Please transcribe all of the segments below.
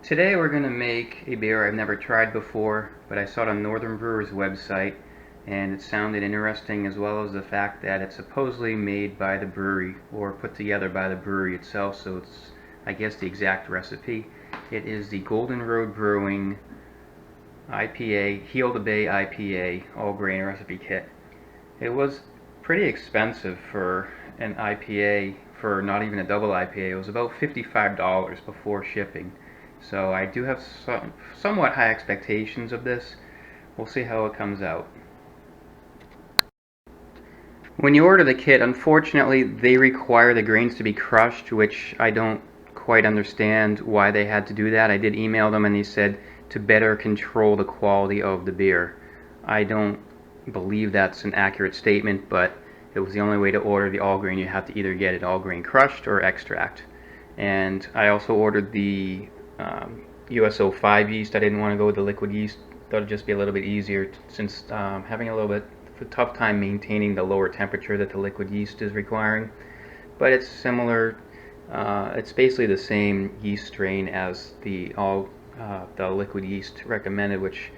Today we're going to make a beer I've never tried before, but I saw it on Northern Brewer's website and it sounded interesting, as well as the fact that it's supposedly made by the brewery or put together by the brewery itself, so it's, I guess, the exact recipe. It is the Golden Road Brewing IPA, Heal the Bay IPA all grain recipe kit. It was pretty expensive for an IPA, for not even a double IPA. It was about $55 before shipping. So I do have somewhat high expectations of this. We'll see how it comes out. When you order the kit, unfortunately, they require the grains to be crushed, which I don't quite understand why they had to do that. I did email them and they said to better control the quality of the beer. I don't believe that's an accurate statement, but it was the only way to order the all grain. You have to either get it all grain crushed or extract. And I also ordered the USO 5 yeast. I didn't want to go with the liquid yeast. Thought it'd just be a little bit easier since having a little bit of a tough time maintaining the lower temperature that the liquid yeast is requiring. But it's similar. It's basically the same yeast strain as the liquid yeast recommended, which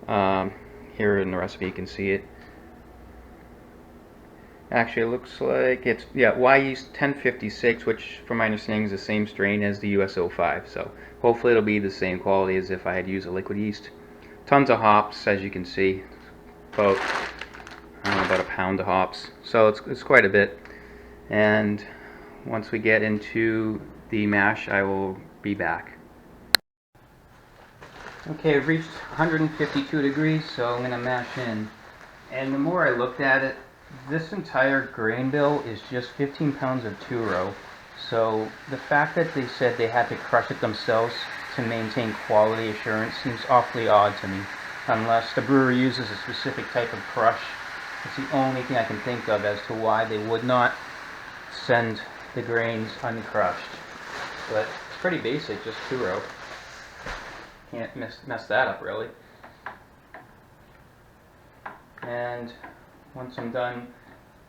here in the recipe you can see it. Actually, it looks like it's, Y yeast 1056, which from my understanding is the same strain as the USO 5. So hopefully it'll be the same quality as if I had used a liquid yeast. Tons of hops, as you can see. About, I don't know, about a pound of hops. So it's quite a bit. And once we get into the mash, I will be back. Okay, I've reached 152 degrees, so I'm going to mash in. And the more I looked at it, this entire grain bill is just 15 pounds of two-row. So the fact that they said they had to crush it themselves to maintain quality assurance seems awfully odd to me. Unless the brewery uses a specific type of crush. It's the only thing I can think of as to why they would not send the grains uncrushed. But it's pretty basic, just two-row. Can't mess that up, really. And once I'm done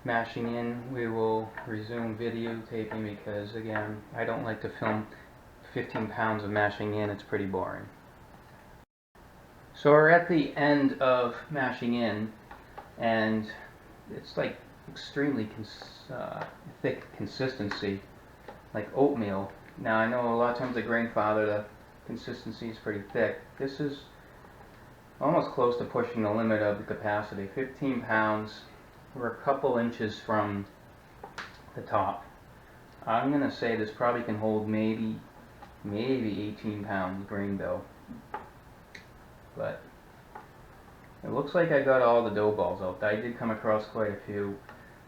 mashing in, we will resume videotaping because, again, I don't like to film 15 pounds of mashing in. It's pretty boring. So we're at the end of mashing in, and it's like extremely thick consistency, like oatmeal. Now I know a lot of times the Grainfather, the consistency is pretty thick. This is almost close to pushing the limit of the capacity. 15 pounds. We're a couple inches from the top. I'm going to say this probably can hold maybe 18 pounds grain bill. But it looks like I got all the dough balls out. I did come across quite a few.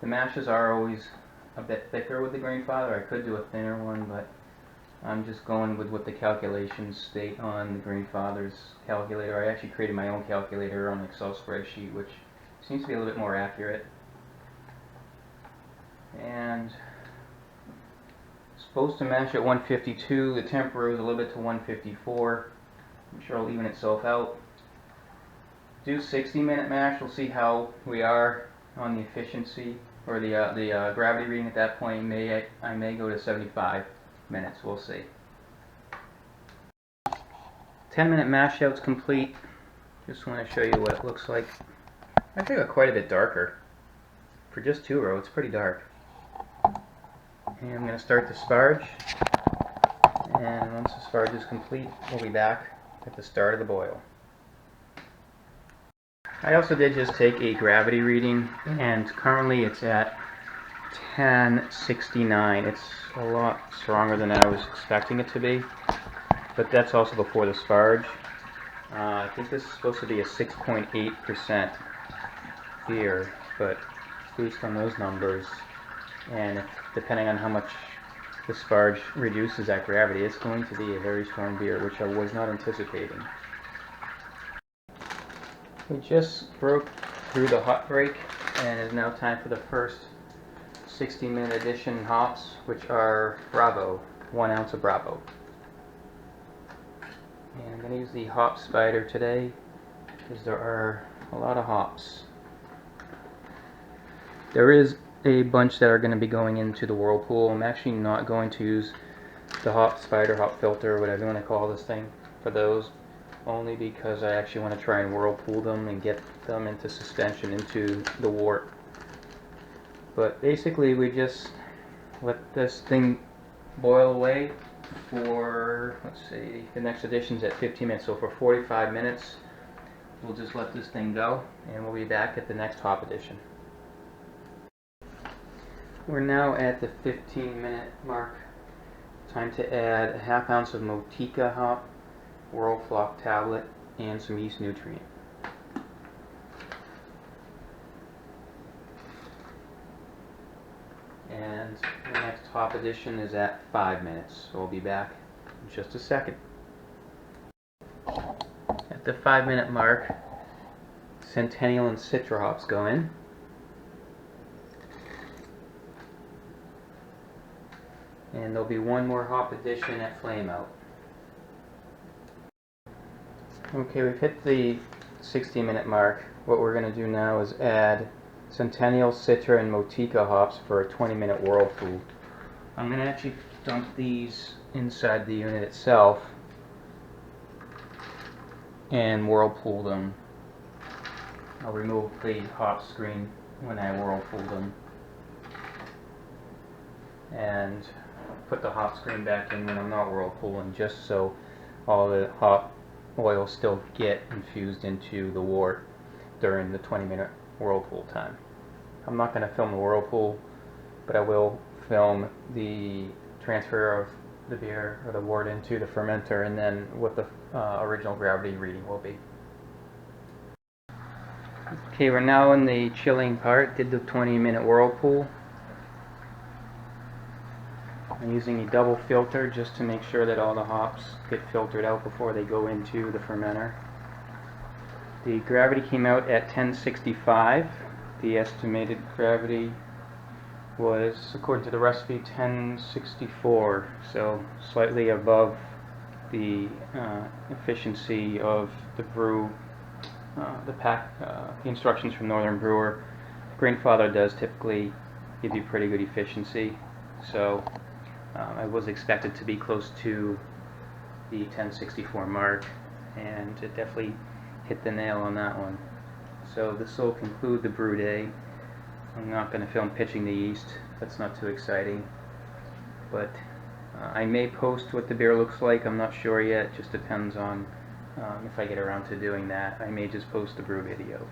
The mashes are always a bit thicker with the Grainfather. I could do a thinner one, but I'm just going with what the calculations state on the Grainfather's calculator. I actually created my own calculator on an Excel spreadsheet, which seems to be a little bit more accurate. And supposed to mash at 152. The temp rose a little bit to 154. I'm sure it'll even itself out. Do 60-minute mash. We'll see how we are on the efficiency or the gravity reading at that point. I may go to 75 minutes. We'll see. 10-minute mash out's complete. Just want to show you what it looks like. I think it's quite a bit darker. For just two-row, it's pretty dark. And I'm going to start the sparge. And once the sparge is complete, we'll be back at the start of the boil. I also did just take a gravity reading, and currently it's at 1069. It's a lot stronger than I was expecting it to be, but that's also before the sparge. I think this is supposed to be a 6.8% beer, but based on those numbers, and depending on how much the sparge reduces that gravity, it's going to be a very strong beer, which I was not anticipating. We just broke through the hot break, and it is now time for the first 60-minute edition hops, which are Bravo, 1 ounce of Bravo. And I'm going to use the hop spider today because there are a lot of hops. There is a bunch that are going to be going into the whirlpool. I'm actually not going to use the hop spider, hop filter, whatever you want to call this thing, for those, only because I actually want to try and whirlpool them and get them into suspension into the wort. But basically we just let this thing boil away for, let's see, the next edition's at 15 minutes, so for 45 minutes we'll just let this thing go, and we'll be back at the next hop edition. We're now at the 15-minute mark. Time to add a ½ ounce of Motica hop, World Flock tablet, and some yeast nutrient. And the next hop edition is at 5 minutes, so we'll be back in just a second. At the 5-minute mark, Centennial and Citra hops go in. And there'll be one more hop addition at flame out. Okay, we've hit the 60-minute mark. What we're going to do now is add Centennial, Citra, and Motica hops for a 20-minute whirlpool. I'm going to actually dump these inside the unit itself and whirlpool them. I'll remove the hop screen when I whirlpool them, and put the hop screen back in when I'm not whirlpooling, just so all the hop oil still get infused into the wort during the 20-minute whirlpool time. I'm not going to film the whirlpool, but I will film the transfer of the beer or the wort into the fermenter, and then what the original gravity reading will be. Okay, we're now in the chilling part. Did the 20-minute whirlpool. I'm using a double filter just to make sure that all the hops get filtered out before they go into the fermenter. The gravity came out at 1065. The estimated gravity was, according to the recipe, 1064, so slightly above the efficiency of the brew, the instructions from Northern Brewer. Grandfather does typically give you pretty good efficiency, so I was expected to be close to the 1064 mark, and it definitely hit the nail on that one. So this will conclude the brew day. I'm not going to film pitching the yeast, that's not too exciting, but I may post what the beer looks like. I'm not sure yet, it just depends on if I get around to doing that. I may just post the brew video.